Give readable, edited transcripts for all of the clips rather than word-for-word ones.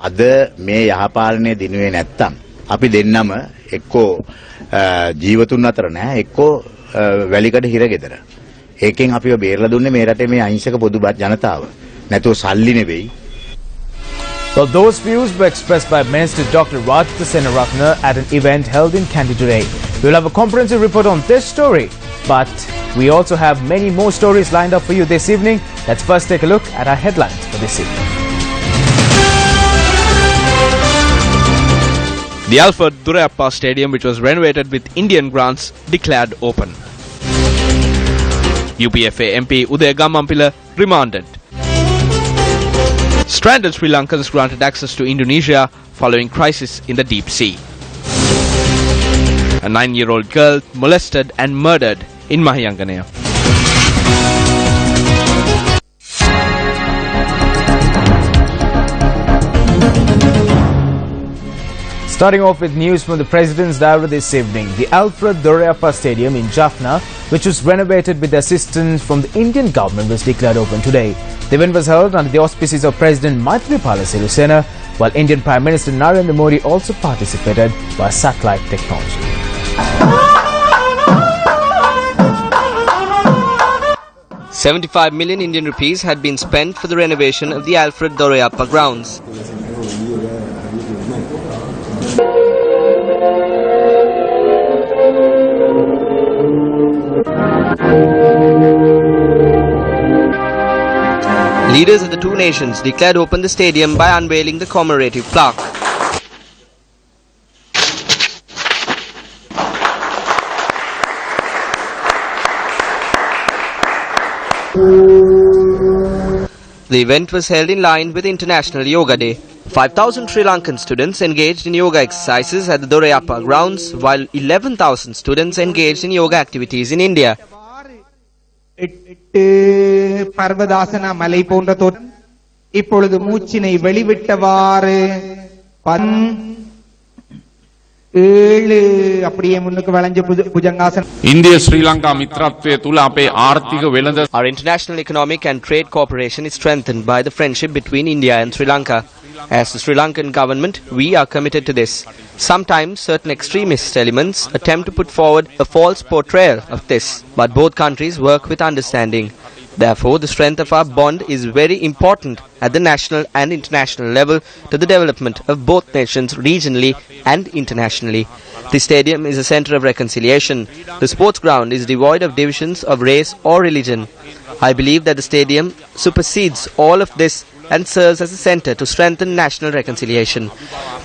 අද මේ යහපාලනයේ දිනුවේ නැත්තම් අපි දෙන්නම එක්කෝ ජීවතුන් අතර නැහැ එක්කෝ වැලිකඩ හිරගෙදර. ඒකෙන් අපිව බේරලා දුන්නේ මේ රටේ මේ අහිංසක පොදු ජනතාව. නැතුව සල්ලි නෙවෙයි. Well, those views were expressed by Minister Dr. Rajitha Senaratne at an event held in Kandy today. We'll have a comprehensive report on this story, but we also have many more stories lined up for you this evening. Let's first take a look at our headlines for this evening. The Alfred Durayappa Stadium, which was renovated with Indian grants, declared open. UPFA MP Udaya Gammanpila remanded. Stranded Sri Lankans granted access to Indonesia following crisis in the deep sea. A 9-year-old girl molested and murdered in Mahiyanganaya. Starting off with news from the President's Diary this evening. The Alfred Durayappa Stadium in Jaffna, which was renovated with the assistance from the Indian government, was declared open today. The event was held under the auspices of President Maithripala Sirisena, while Indian Prime Minister Narendra Modi also participated by satellite technology. ₹75 million Indian rupees had been spent for the renovation of the Alfred Durayappa grounds. Leaders of the two nations declared open the stadium by unveiling the commemorative plaque. The event was held in line with International Yoga Day. 5,000 Sri Lankan students engaged in yoga exercises at the Durayappa grounds, while 11,000 students engaged in yoga activities in India. Parvatasana மலை போன்ற தோட்டம் இப்பொழுது மூச்சினை வெளிவிட்டவாறு 7 அப்படியே முன்னுக்கு வளைஞ்ச புஜங்காசனம். இந்திய ஸ்ரீலங்கா மித்ரත්වය තුල අපේ ආර්ථික වෙළඳ Our international economic and trade cooperation is strengthened by the friendship between India and Sri Lanka. As the Sri Lankan government, we are committed to this. Sometimes certain extremist elements attempt to put forward a false portrayal of this, but both countries work with understanding. Therefore, the strength of our bond is very important at the national and international level to the development of both nations regionally and internationally. The stadium is a center of reconciliation. The sports ground is devoid of divisions of race or religion. I believe that the stadium supersedes all of this and serves as a center to strengthen national reconciliation.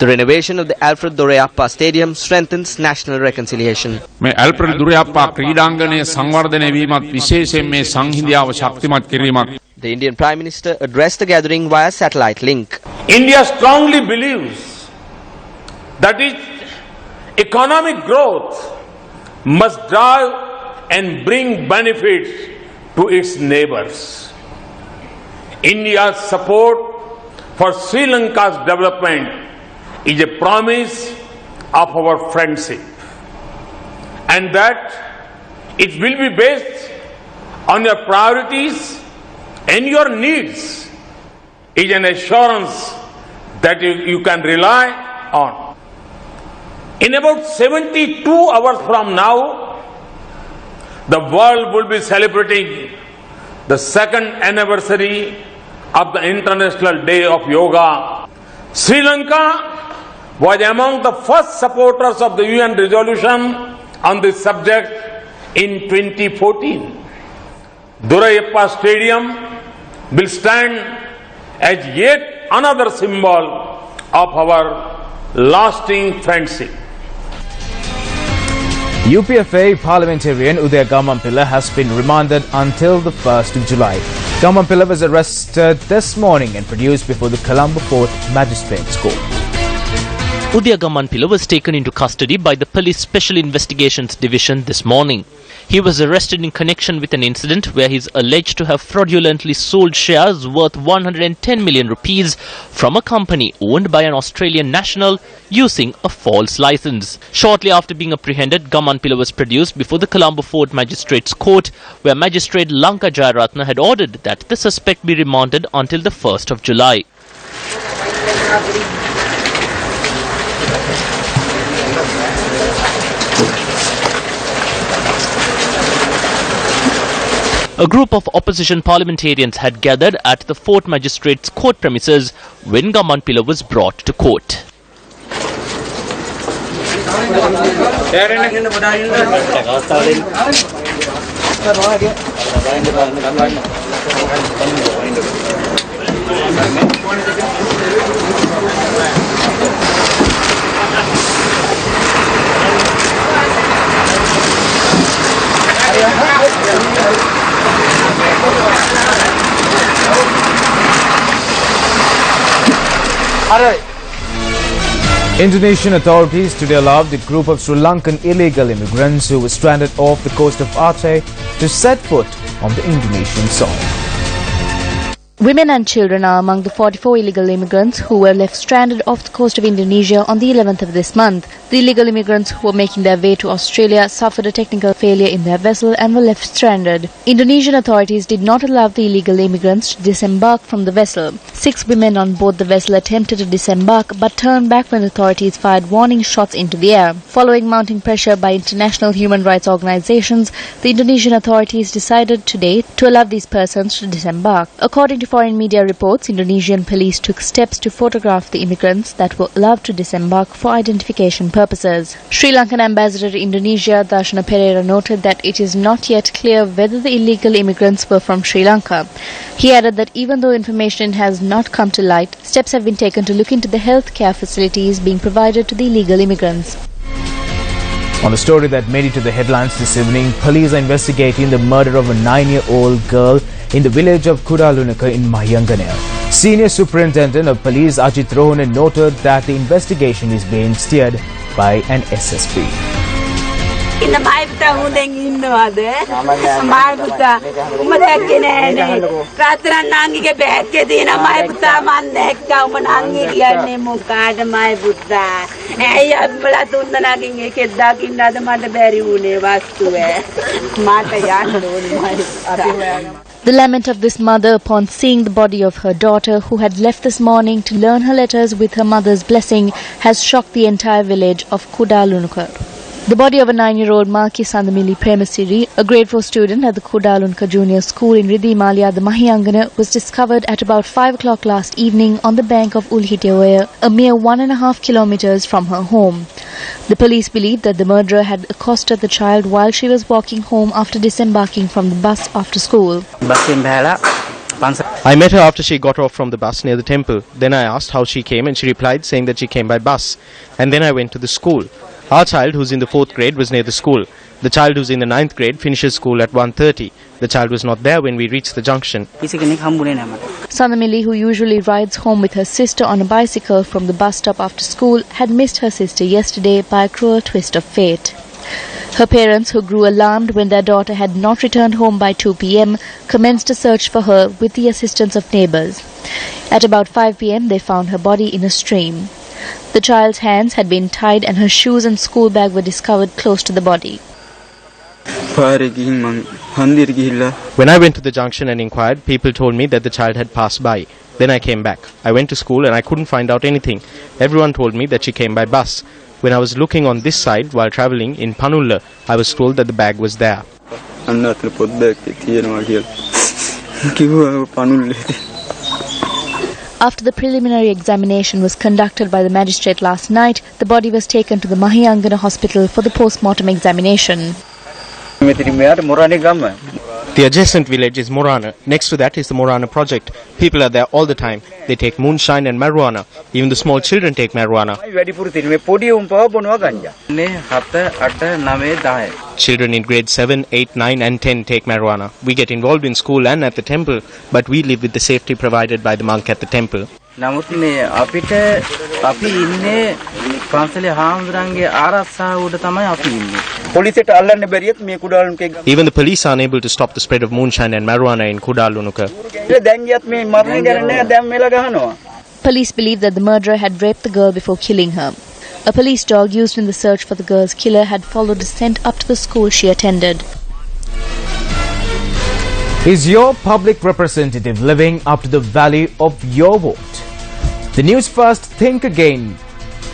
The renovation of the Alfred Durayappa Stadium strengthens national reconciliation. මේ Alfred දුරයප්පා ක්‍රීඩාංගණය සංවර්ධනය වීමත් විශේෂයෙන් මේ සංහිඳියාව ශක්තිමත් කිරීමත්. The Indian Prime Minister addressed the gathering via satellite link. India strongly believes that its economic growth must drive and bring benefits to its neighbors. India's support for Sri Lanka's development is a promise of our friendship, and that it will be based on your priorities and your needs is an assurance that you can rely on. In about 72 hours from now, the world will be celebrating the second anniversary of the International Day of Yoga. Sri Lanka was among the first supporters of the UN resolution on this subject in 2014. Durayappa Stadium will stand as yet another symbol of our lasting friendship. UPFA parliamentarian Udaya Gammanpila has been remanded until the 1st of July. Gammanpila was arrested this morning and produced before the Colombo Fourth Magistrates Court. Udaya Gammanpila was taken into custody by the Police Special Investigations Division this morning. He was arrested in connection with an incident where he is alleged to have fraudulently sold shares worth 110 million rupees from a company owned by an Australian national using a false license. Shortly after being apprehended, Gammanpila was produced before the Colombo Fourth Magistrates Court, where Magistrate Lanka had ordered that the suspect be remanded until the 1st of July. A group of opposition parliamentarians had gathered at the Fort Magistrates Court premises when Gamanpila was brought to court. Indonesian authorities today allowed the group of Sri Lankan illegal immigrants who were stranded off the coast of Aceh to set foot on the Indonesian soil. Women and children are among the 44 illegal immigrants who were left stranded off the coast of Indonesia on the 11th of this month. The illegal immigrants who were making their way to Australia suffered a technical failure in their vessel and were left stranded. Indonesian authorities did not allow the illegal immigrants to disembark from the vessel. 6 women on board the vessel attempted to disembark but turned back when authorities fired warning shots into the air. Following mounting pressure by international human rights organizations, the Indonesian authorities decided today to allow these persons to disembark. According to foreign media reports, Indonesian police took steps to photograph the immigrants that were allowed to disembark for identification purposes. Sri Lankan ambassador to Indonesia, Darshana Pereira, noted that it is not yet clear whether the illegal immigrants were from Sri Lanka. He added that even though information has not come to light, steps have been taken to look into the health care facilities being provided to the illegal immigrants. On a story that made it to the headlines this evening, police are investigating the murder of a 9-year-old girl in the village of Kudalunaka in Mahyanganel. Senior Superintendent of Police Ajit Rohane noted that the investigation is being steered by an SSP. ඉන්න මයි පුතා හොඳෙන් ඉන්නවද මයි පුතා උඹ දැක්කේ නෑනේ රාත්‍රන් නාංගිගේ bag එකේ තියෙන මයි පුතා මන් දැක්කා උඹ නාංගි කියන්නේ මොකාද මයි පුතා ඇයි අප්පලා තුන්දෙනාගෙන් එකෙක් දකින්නද මට බැරි වුණේ වස්තුව මට යන්න ඕනේ මයි. The lament of this mother upon seeing the body of her daughter, who had left this morning to learn her letters with her mother's blessing, has shocked the entire village of Kudalunaka. The body of a 9-year-old Marki Sandamili Premasiri, a grade 4 student at the Kudalunka Junior School in Ridimalia, the Mahiyangana, was discovered at about 5 o'clock last evening on the bank of Ulhiteoya, a mere 1.5 kilometers from her home. The police believe that the murderer had accosted the child while she was walking home after disembarking from the bus after school. I met her after she got off from the bus near the temple. Then I asked how she came and she replied saying that she came by bus. And then I went to the school. Our child, who's in the 4th grade, was near the school. The child who's in the 9th grade finishes school at 1:30. The child was not there when we reached the junction. Sandamili, who usually rides home with her sister on a bicycle from the bus stop after school, had missed her sister yesterday by a cruel twist of fate. Her parents, who grew alarmed when their daughter had not returned home by 2 p.m., commenced a search for her with the assistance of neighbors. At about 5 p.m., they found her body in a stream. The child's hands had been tied and her shoes and school bag were discovered close to the body. When I went to the junction and inquired, people told me that the child had passed by. Then I came back. I went to school and I couldn't find out anything. Everyone told me that she came by bus. When I was looking on this side while travelling in Panulla, I was told that the bag was there. After the preliminary examination was conducted by the magistrate last night, the body was taken to the Mahiyangana hospital for the post-mortem examination. The adjacent village is Morana. Next to that is the Morana project. People are there all the time. They take moonshine and marijuana. Even the small children take marijuana. Children in grade 7, 8, 9 and 10 take marijuana. We get involved in school and at the temple, but we live with the safety provided by the monk at the temple. Even the police are unable to stop the spread of moonshine and marijuana in Kudalunaka. Police believe that the murderer had raped the girl before killing her. A police dog used in the search for the girl's killer had followed the scent up to the school she attended. Is your public representative living up to the value of your vote? The News First Think Again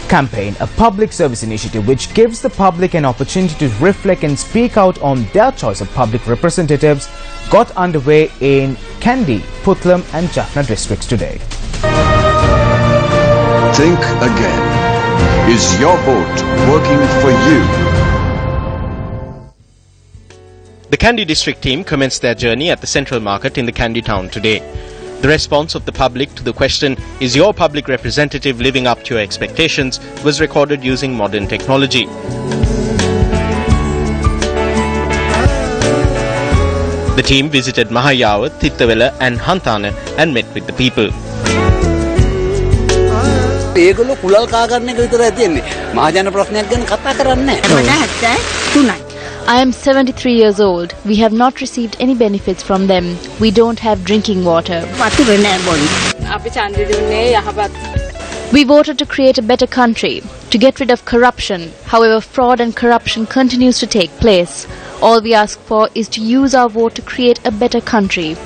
campaign, a public service initiative which gives the public an opportunity to reflect and speak out on their choice of public representatives, got underway in Kandy, Puttalam and Jaffna districts today. Think again. Is your vote working for you? The Kandy district team commenced their journey at the Central Market in the Kandy town today. The response of the public to the question, is your public representative living up to your expectations, was recorded using modern technology. The team visited Mahayawa, Thittawela and Hantana and met with the people. I am 73 years old. We have not received any benefits from them. We don't have drinking water. We voted to create a better country, to get rid of corruption. However, fraud and corruption continues to take place. All we ask for is to use our vote to create a better country.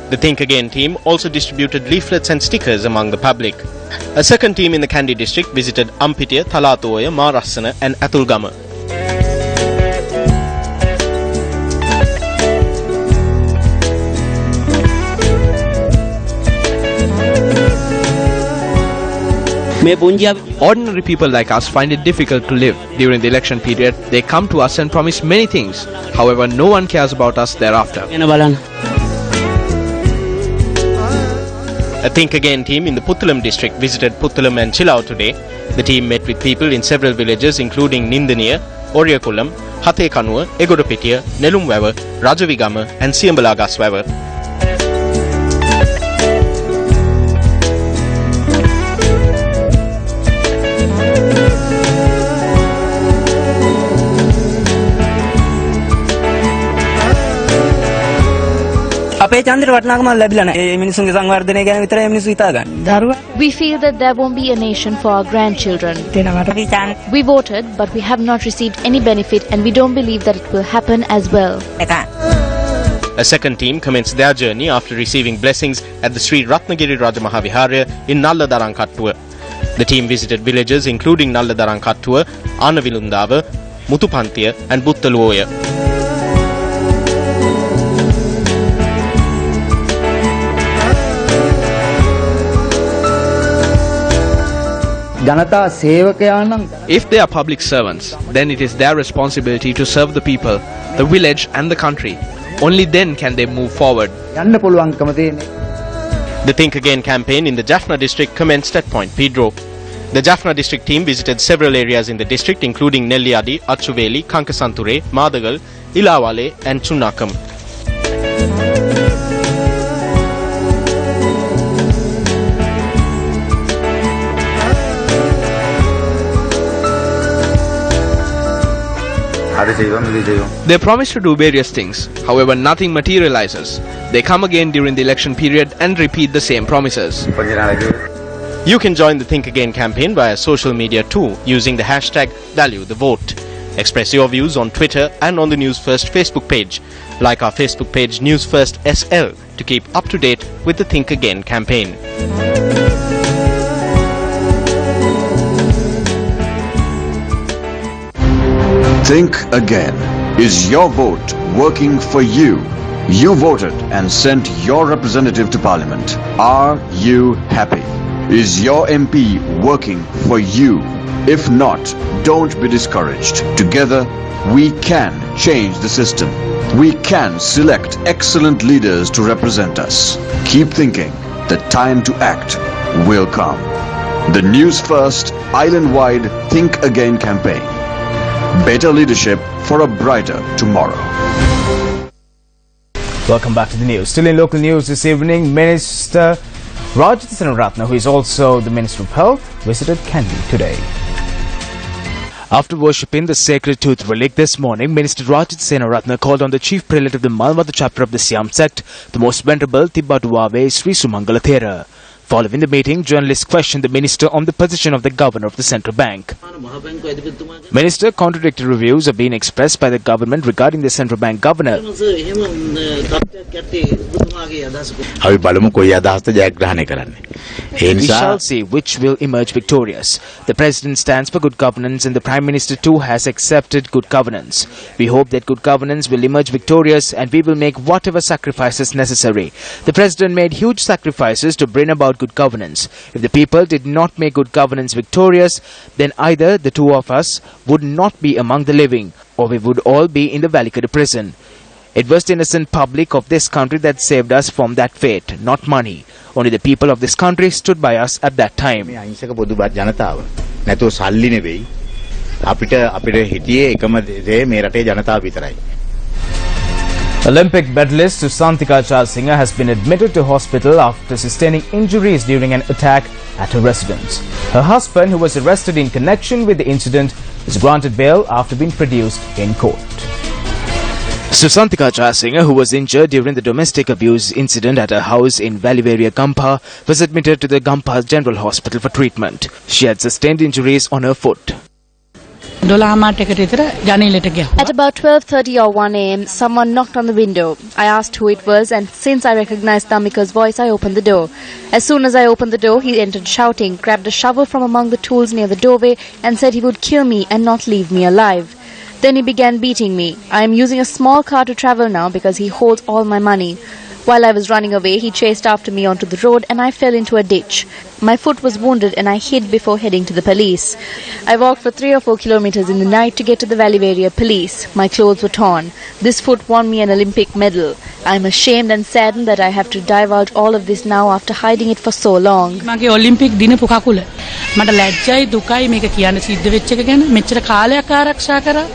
The Think Again team also distributed leaflets and stickers among the public. A second team in the Kandy district visited Ampitiya, Thalatoya, Marassana and Atulgama. Ordinary people like us find it difficult to live. During the election period, they come to us and promise many things. However, no one cares about us thereafter. A Think Again team in the Puttalam district visited Puttalam and Chilau today. The team met with people in several villages including Nindaniya, Oriyakulam, Hathekanuwa, Egodapitiya, Nelumwawa, Rajavigama and Siambalagaswawa. We feel that there won't be a nation for our grandchildren. We voted, but we have not received any benefit and we don't believe that it will happen as well. A second team commenced their journey after receiving blessings at the Sri Ratnagiri Rajamahaviharya in Nalladarankattuwa. The team visited villages including Nalladarankattuwa, Anavilundawa, Mutupantiya and Buttaluoya. If they are public servants, then it is their responsibility to serve the people, the village and the country. Only then can they move forward. The Think Again campaign in the Jaffna district commenced at Point Pedro. The Jaffna district team visited several areas in the district including Nelliyadi, Achuveli, Kankasanture, Madagal, Ilawale and Chunnakam. They promise to do various things. However, nothing materializes. They come again during the election period and repeat the same promises. You can join the Think Again campaign via social media too using the hashtag #ValueTheVote. Express your views on Twitter and on the News First Facebook page. Like our Facebook page Newsfirst.lk to keep up to date with the Think Again campaign. Think again. Is your vote working for you? You voted and sent your representative to Parliament. Are you happy? Is your MP working for you? If not, don't be discouraged. Together, we can change the system. We can select excellent leaders to represent us. Keep thinking. The time to act will come. The News First Island-wide Think Again campaign. Better leadership for a brighter tomorrow. Welcome back to the news. Still in local news this evening, Minister Rajat Senaratne, who is also the Minister of Health, visited Kandy today. After worshipping the sacred tooth relic this morning, Minister Rajat Senaratne called on the chief prelate of the Malwada chapter of the Siam sect, the most venerable Tibbatuwave Sri Sumangala Thera. Following the meeting, journalists questioned the minister on the position of the governor of the central bank. Minister, contradictory reviews are being expressed by the government regarding the central bank governor. අපි බලමු කොයි අදහසට ජයග්‍රහණය කරන්නේ. ඒ We නිසා shall see which will emerge victorious. The president stands for good governance and the prime minister too has accepted good governance. We hope that good governance will emerge victorious and we will make whatever sacrifices necessary. The president made huge sacrifices to bring about good governance. If the people did not make good governance victorious, then either the two of us would not be among the living or we would all be in the Valikada prison. It was the innocent public of this country that saved us from that fate, not money. Only the people of this country stood by us at that time. මේ අහිංසක පොදු ජනතාව නැතුව සල්ලි නෙවෙයි අපිට හිටියේ එකම දේ මේ රටේ ජනතාව විතරයි. Olympic medalist Susantika Chalsingha has been admitted to hospital after sustaining injuries during an attack at her residence. Her husband, who was arrested in connection with the incident, is granted bail after being produced in court. Susantika Chalsingha, who was injured during the domestic abuse incident at her house in Valiveria, Gampa, was admitted to the Gampa General Hospital for treatment. She had sustained injuries on her foot. At about 12:30 or 1 a.m., someone knocked on the window. I asked who it was, and since I recognized Damika's voice, I opened the door. As soon as I opened the door, he entered shouting, grabbed a shovel from among the tools near the doorway, and said he would kill me and not leave me alive. Then he began beating me. I am using a small car to travel now because he holds all my money. While I was running away, he chased after me onto the road and I fell into a ditch. My foot was wounded and I hid before heading to the police. I walked for 3 or 4 kilometers in the night to get to the Valiveria police. My clothes were torn. This foot won me an Olympic medal. I am ashamed and saddened that I have to divulge all of this now after hiding it for so long. මගේ Olympic දින පුකකුල මට ලැජ්ජයි දුකයි මේක කියන්න සිද්ධ වෙච්ච එක ගැන මෙච්චර කාලයක් ආරක්ෂා කරා.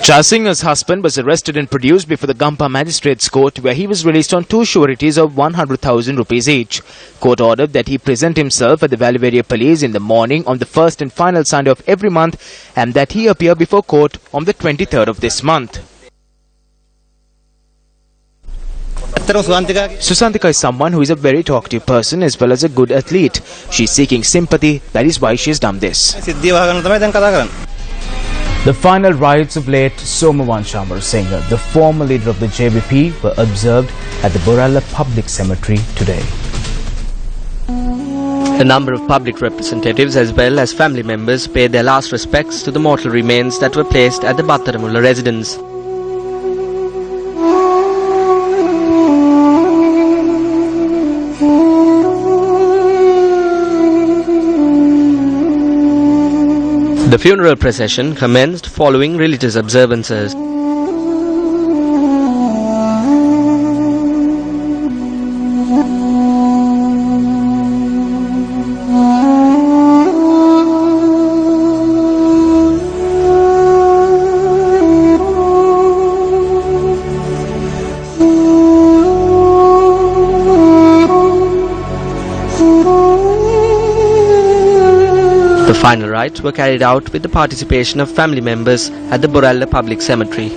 Chalsingha's husband was arrested and produced before the Gampa Magistrates Court, where he was released on 2 sureties of 100,000 rupees each. Court ordered that he present himself at the Valiveria police in the morning on the first and final Sunday of every month and that he appear before court on the 23rd of this month. Susantika is someone who is a very talkative person as well as a good athlete. She is seeking sympathy. That is why she has done this. The final rites of late Somawan Shamar, the former leader of the JVP, were observed at the Boralla Public Cemetery today. A number of public representatives as well as family members paid their last respects to the mortal remains that were placed at the Battaramulla residence. The funeral procession commenced following religious observances. The final rites were carried out with the participation of family members at the Boralla Public Cemetery.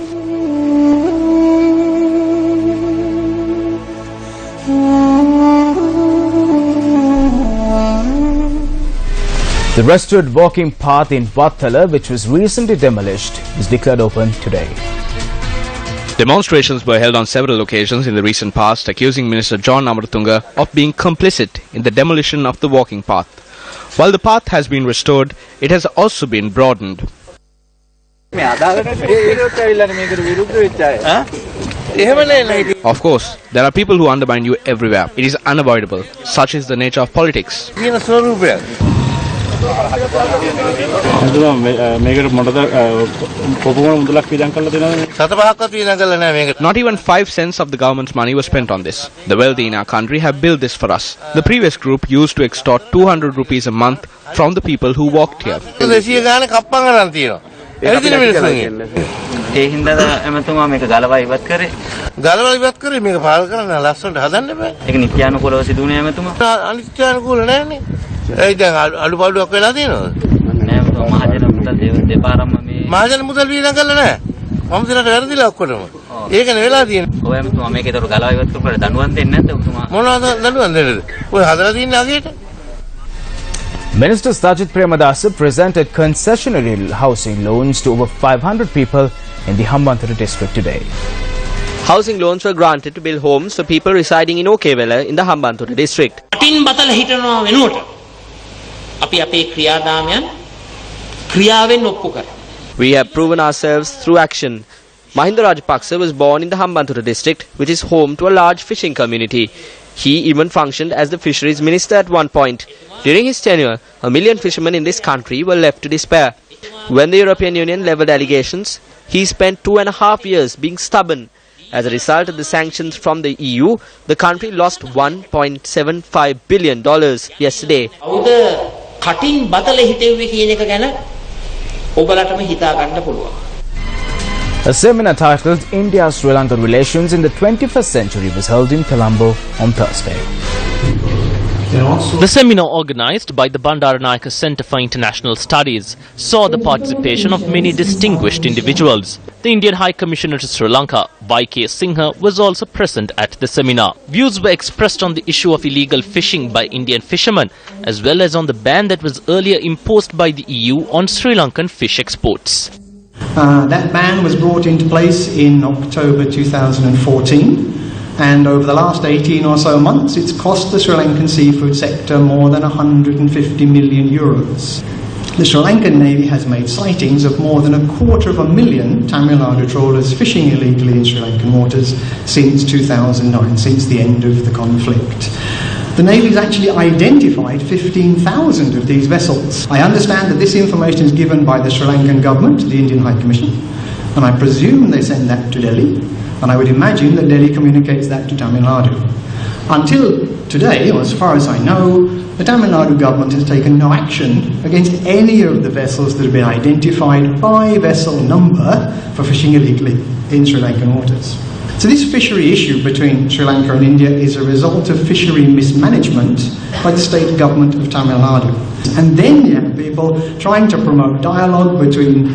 The restored walking path in Vattala, which was recently demolished, is declared open today. Demonstrations were held on several occasions in the recent past, accusing Minister John Amaratunga of being complicit in the demolition of the walking path. While the path has been restored, it has also been broadened. Of course, there are people who undermine you everywhere. It is unavoidable. Such is the nature of politics. Not even 5 cents of the government's money was spent on this. The wealthy in our country have built this for us. The previous group used to extort 200 rupees a month from the people who walked here. ඒකනේ වෙලා තියෙන්නේ. ඔයම මේකේතර ගලව ඉවත් කරලා දඬුවම් දෙන්නේ නැද්ද ඔබතුමා? මොනවද දඬුවම් දෙන්නේද? ඔය හදලා තියෙන්නේ අගේට. Minister Sajid Premadasa presented concessionary housing loans to over 500 people in the Hambantota district today. Housing loans were granted to build homes for people residing in Okewela in the Hambantota district. අටින් බතල හිටනවා වෙනුවට අපි අපේ ක්‍රියාදාමයන් ක්‍රියාවෙන් ඔප්පු කරා. We have proven ourselves through action. Mahinda Rajapaksa was born in the Hambantota district, which is home to a large fishing community. He even functioned as the fisheries minister at one point. During his tenure, 1 million fishermen in this country were left to despair. When the European Union levelled allegations, he spent 2.5 years being stubborn. As a result of the sanctions from the EU, the country lost $1.75 billion yesterday. අවුද කටින් බතල හිටෙව්වේ කියන එක ගැන ඔබලටම හිතා ගන්න පුළුවන්. A seminar titled India-Sri Lanka Relations in the 21st Century was held in Colombo on Thursday. The seminar, organized by the Bandaranayake Centre for International Studies, saw the participation of many distinguished individuals. The Indian High Commissioner to Sri Lanka, Y.K. Singha, was also present at the seminar. Views were expressed on the issue of illegal fishing by Indian fishermen, as well as on the ban that was earlier imposed by the EU on Sri Lankan fish exports. That ban was brought into place in October 2014, and over the last 18 or so months it's cost the Sri Lankan seafood sector more than 150 million euros. The Sri Lankan Navy has made sightings of more than 250,000 Tamil Nadu trawlers fishing illegally in Sri Lankan waters since 2009, since the end of the conflict. The Navy has actually identified 15,000 of these vessels. I understand that this information is given by the Sri Lankan government to the Indian High Commission, and I presume they send that to Delhi, and I would imagine that Delhi communicates that to Tamil Nadu. Until today, or as far as I know, the Tamil Nadu government has taken no action against any of the vessels that have been identified by vessel number for fishing illegally in Sri Lankan waters. So this fishery issue between Sri Lanka and India is a result of fishery mismanagement by the state government of Tamil Nadu. And then you have people trying to promote dialogue between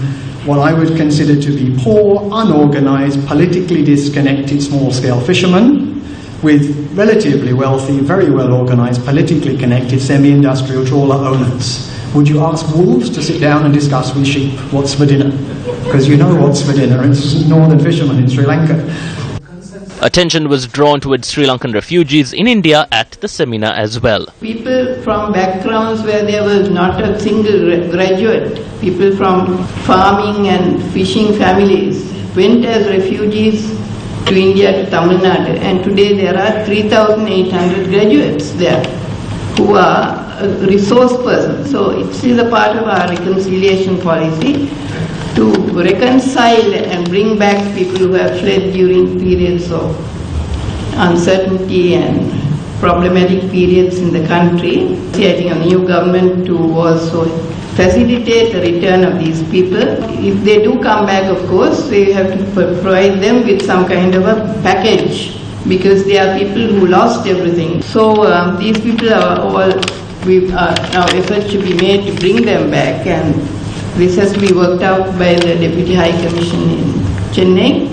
what I would consider to be poor, unorganized, politically disconnected small-scale fishermen with relatively wealthy, very well-organized, politically connected semi-industrial trawler owners. Would you ask wolves to sit down and discuss with sheep what's for dinner? Because you know what's for dinner. It's northern fishermen in Sri Lanka. Attention was drawn towards Sri Lankan refugees in India at the seminar as well. People from backgrounds where there was not a single graduate, people from farming and fishing families went as refugees to India, to Tamil Nadu, and today there are 3,800 graduates there who are resource persons. So it is a part of our reconciliation policy to reconcile and bring back people who have fled during periods of uncertainty and problematic periods in the country. I think a new government to also facilitate the return of these people. If they do come back, of course, we have to provide them with some kind of a package, because they are people who lost everything. So these people are all, now efforts should be made to bring them back, and this has to be worked out by the Deputy High Commission in Chennai.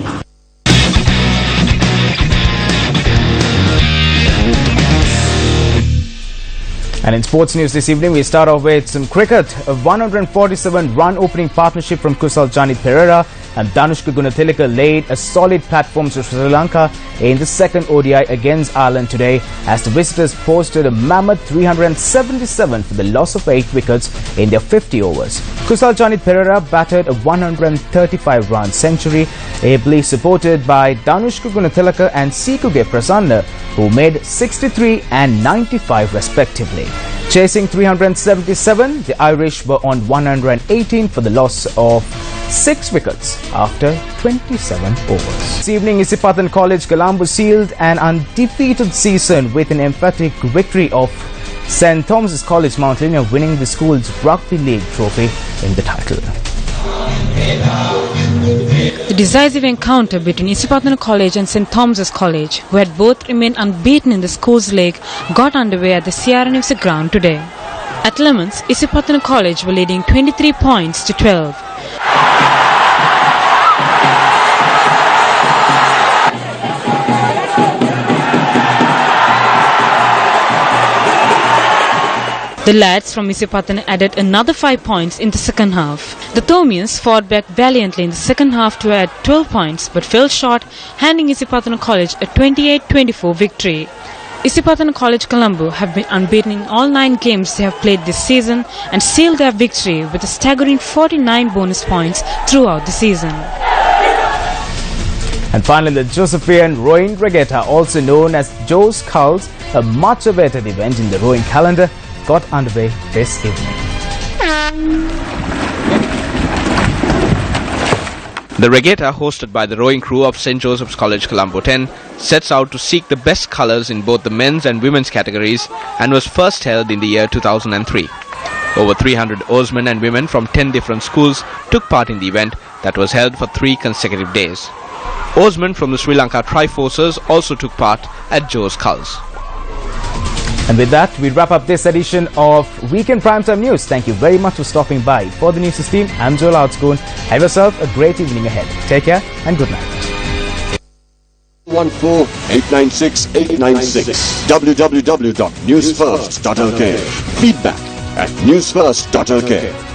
And in sports news this evening, we start off with some cricket. A 147-run opening partnership from Kusal Janit Perera and Danushka Gunathilaka laid a solid platform to Sri Lanka in the second ODI against Ireland today, as the visitors posted a mammoth 377 for the loss of 8 wickets in their 50 overs. Kusal Janit Perera batted a 135-run century, ably supported by Danushka Gunathilaka and Sikuge Prasanna, who made 63 and 95 respectively. Chasing 377, the Irish were on 118 for the loss of 6 wickets after 27 overs. This evening, Isipathan College Colombo sealed an undefeated season with an emphatic victory of St. Thomas's College Mount Lina, winning the school's Rugby League trophy in the title. The decisive encounter between Isipathan College and St. Thomas's College, who had both remained unbeaten in the schools league, got underway at the CRNFC ground today. At Lemons, Isipathan College were leading 23 points to 12. The lads from Isipathana added another 5 points in the second half. The Thomians fought back valiantly in the second half to add 12 points but fell short, handing Isipathana College a 28-24 victory. Isipathana College Colombo have been unbeaten in all 9 games they have played this season and sealed their victory with a staggering 49 bonus points throughout the season. And finally, the Josephian Rowing Regatta, also known as Joe's Skulls, a much awaited event in the rowing calendar, got underway this evening. The regatta, hosted by the rowing crew of St. Joseph's College Colombo 10, sets out to seek the best colours in both the men's and women's categories and was first held in the year 2003. Over 300 oarsmen and women from 10 different schools took part in the event that was held for 3 consecutive days. Oarsmen from the Sri Lanka Triforces also took part at Joe's Skulls. And with that, we wrap up this edition of Weekend Primetime News. Thank you very much for stopping by. For the Newsfirst team, I'm Joel Outscoon. Have yourself a great evening ahead. Take care and good night. 14-896-896 www.newsfirst.lk. Feedback at newsfirst.lk.